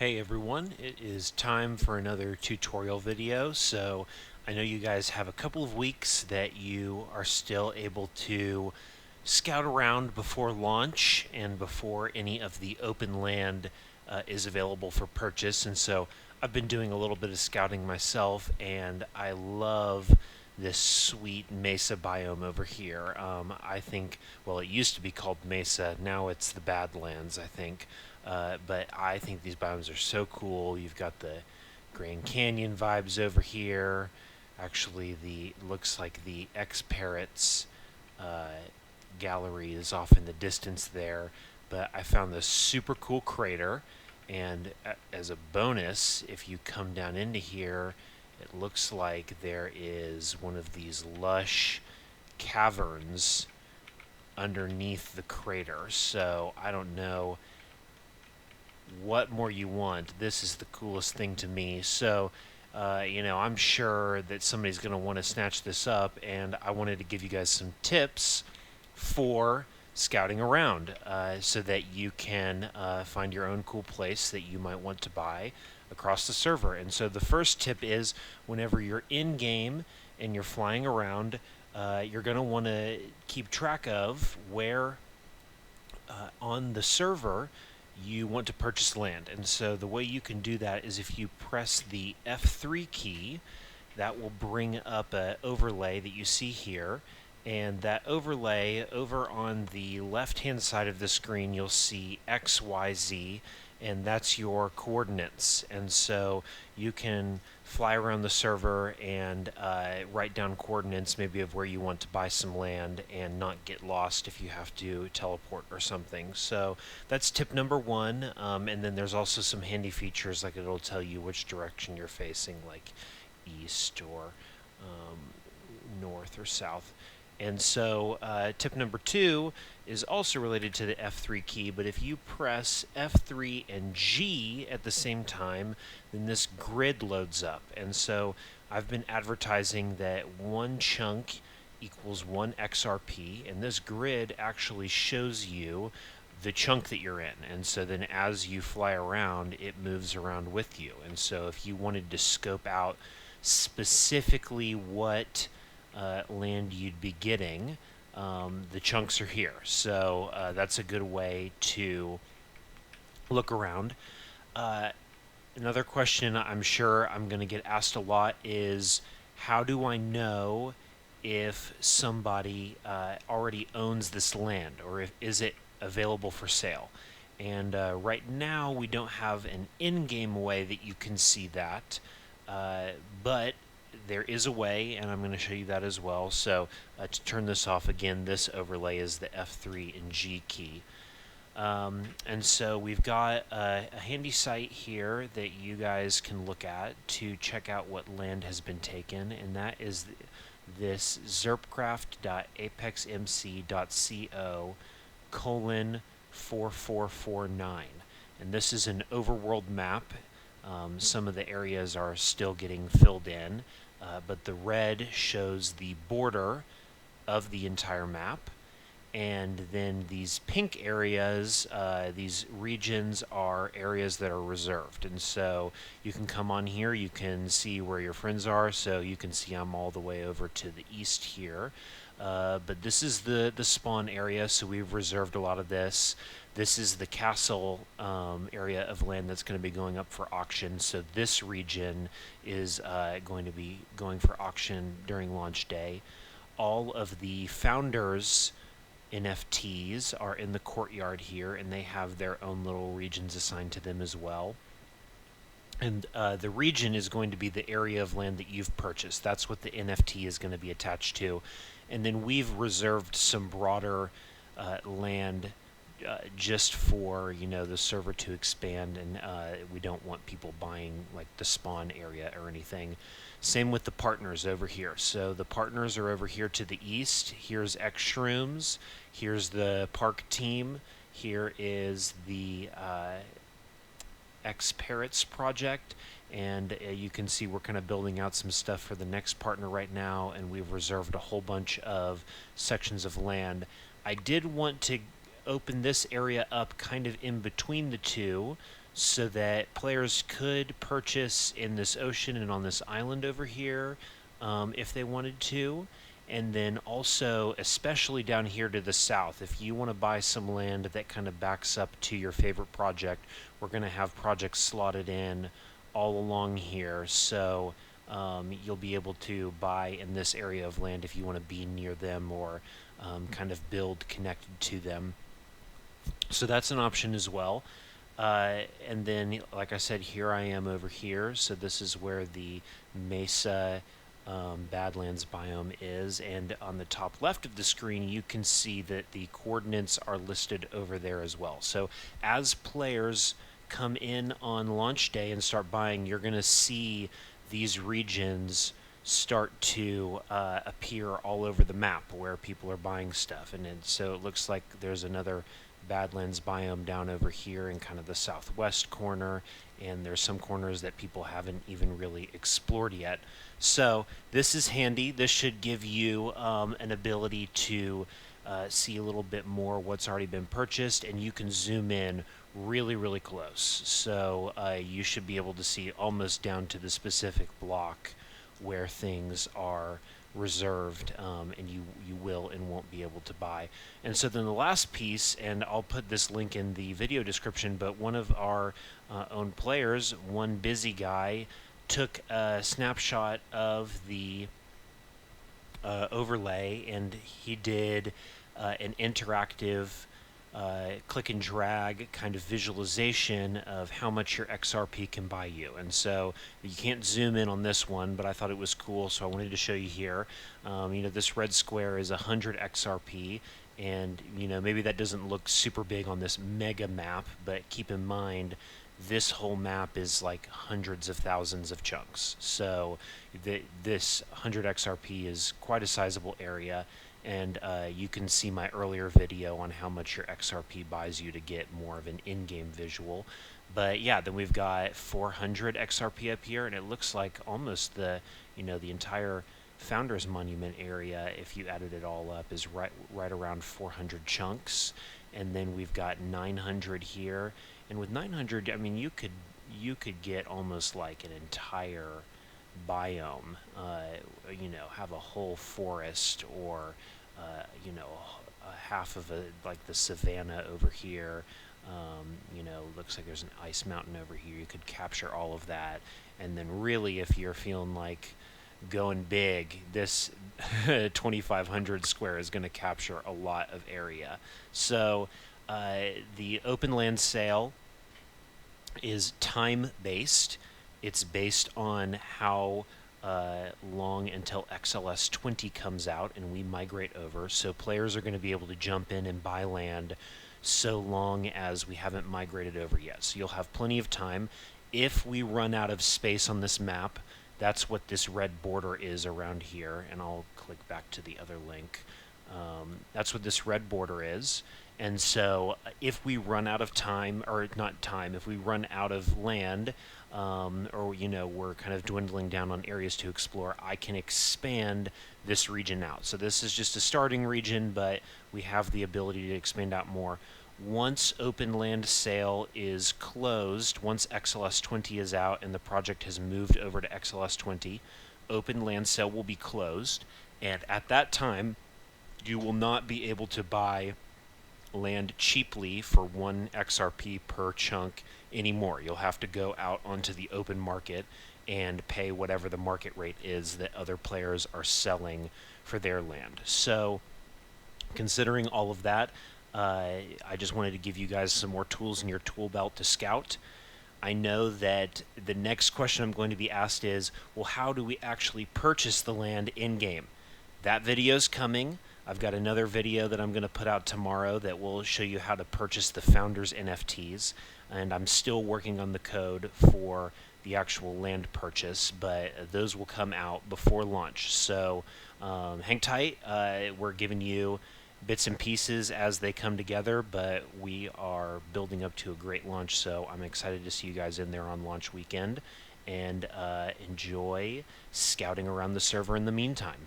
Hey everyone, it is time for another tutorial video. So I know you guys have a couple of weeks that you are still able to scout around before launch and before any of the open land is available for purchase. And so I've been doing a little bit of scouting myself, and I love this sweet mesa biome over here. I think, well, it used to be called Mesa, now it's the Badlands, I think. But I think these biomes are so cool. You've got the Grand Canyon vibes over here. Actually, the looks like the X Parrots gallery is off in the distance there. But I found this super cool crater, and as a bonus, if you come down into here, it looks like there is one of these lush caverns underneath the crater. So I don't know what more you want. This is the coolest thing to me. So, I'm sure that somebody's going to want to snatch this up, and I wanted to give you guys some tips for scouting around so that you can find your own cool place that you might want to buy across the server. And so the first tip is whenever you're in game and you're flying around, you're going to want to keep track of where on the server you want to purchase land. And so the way you can do that is if you press the F3 key, that will bring up an overlay that you see here. And that overlay, over on the left-hand side of the screen, you'll see X, Y, Z, and that's your coordinates. And so you can fly around the server and write down coordinates maybe of where you want to buy some land and not get lost if you have to teleport or something. So that's tip number one. And then there's also some handy features, like it'll tell you which direction you're facing, like east or north or south. And so tip number two is also related to the F3 key, but if you press F3 and G at the same time, then this grid loads up. And so I've been advertising that one chunk equals 1 XRP, and this grid actually shows you the chunk that you're in. And so then as you fly around, it moves around with you. And so if you wanted to scope out specifically what land you'd be getting, the chunks are here. So that's a good way to look around. Another question I'm sure I'm going to get asked a lot is, how do I know if somebody already owns this land, or is it available for sale? And right now we don't have an in-game way that you can see that, but there is a way, and I'm going to show you that as well. So to turn this off, again, this overlay is the F3 and G key. And so we've got a handy site here that you guys can look at to check out what land has been taken, and that is this ZerpCraft.apexmc.co:4449. And this is an overworld map. Some of the areas are still getting filled in, but the red shows the border of the entire map. And then these pink areas, these regions, are areas that are reserved. And so you can come on here, you can see where your friends are. So you can see I'm all the way over to the east here. But this is the spawn area, so we've reserved a lot of this. This is the castle area of land that's going to be going up for auction. So this region is going to be going for auction during launch day. All of the founders' NFTs are in the courtyard here, and they have their own little regions assigned to them as well. And the region is going to be the area of land that you've purchased. That's what the NFT is going to be attached to. And then we've reserved some broader land just for, the server to expand, and we don't want people buying like the spawn area or anything. Same with the partners over here. So the partners are over here to the east. Here's X Shrooms. Here's the park team. Here is the X Parrots project, and you can see we're kind of building out some stuff for the next partner right now, and we've reserved a whole bunch of sections of land. I did want to open this area up kind of in between the two so that players could purchase in this ocean and on this island over here if they wanted to. And then also, especially down here to the south, if you want to buy some land that kind of backs up to your favorite project, we're going to have projects slotted in all along here. So you'll be able to buy in this area of land if you want to be near them or kind of build connected to them. So that's an option as well. And then, like I said, here I am over here. So this is where the Mesa Badlands biome is. And on the top left of the screen, you can see that the coordinates are listed over there as well. So as players come in on launch day and start buying, you're going to see these regions start to appear all over the map where people are buying stuff. And so it looks like there's another Badlands biome down over here in kind of the southwest corner, and there's some corners that people haven't even really explored yet. So this is handy. This should give you an ability to see a little bit more what's already been purchased, and you can zoom in really close. So you should be able to see almost down to the specific block where things are reserved, and you will and won't be able to buy. And so then the last piece, and I'll put this link in the video description, but one of our own players, one busy guy, took a snapshot of the overlay, and he did an interactive click and drag kind of visualization of how much your XRP can buy you. And so you can't zoom in on this one, but I thought it was cool, so I wanted to show you here. This red square is 100 XRP, and maybe that doesn't look super big on this mega map, but keep in mind this whole map is like hundreds of thousands of chunks. So this 100 XRP is quite a sizable area. And you can see my earlier video on how much your XRP buys you to get more of an in-game visual. But yeah, then we've got 400 XRP up here, and it looks like almost the entire Founders Monument area, if you added it all up, is right around 400 chunks. And then we've got 900 here, and with 900, I mean, you could get almost like an entire biome, have a whole forest, or half of like the savanna over here. Looks like there's an ice mountain over here. You could capture all of that, and then really, if you're feeling like going big, this 2,500 square is going to capture a lot of area. So the open land sale is time-based. It's based on how long until XLS 20 comes out and we migrate over. So players are going to be able to jump in and buy land so long as we haven't migrated over yet. So you'll have plenty of time. If we run out of space on this map, that's what this red border is around here. And I'll click back to the other link. That's what this red border is. And so if we run out of time, or not time, if we run out of land, or we're kind of dwindling down on areas to explore, I can expand this region out. So this is just a starting region, but we have the ability to expand out more. Once open land sale is closed, once XLS 20 is out and the project has moved over to XLS 20, open land sale will be closed, and at that time you will not be able to buy land cheaply for 1 XRP per chunk anymore. You'll have to go out onto the open market and pay whatever the market rate is that other players are selling for their land. So considering all of that, I just wanted to give you guys some more tools in your tool belt to scout. I know that the next question I'm going to be asked is, well, how do we actually purchase the land in-game? That video's coming. I've got another video that I'm going to put out tomorrow that will show you how to purchase the Founders NFTs, and I'm still working on the code for the actual land purchase, but those will come out before launch. So hang tight. We're giving you bits and pieces as they come together, but we are building up to a great launch, so I'm excited to see you guys in there on launch weekend, and enjoy scouting around the server in the meantime.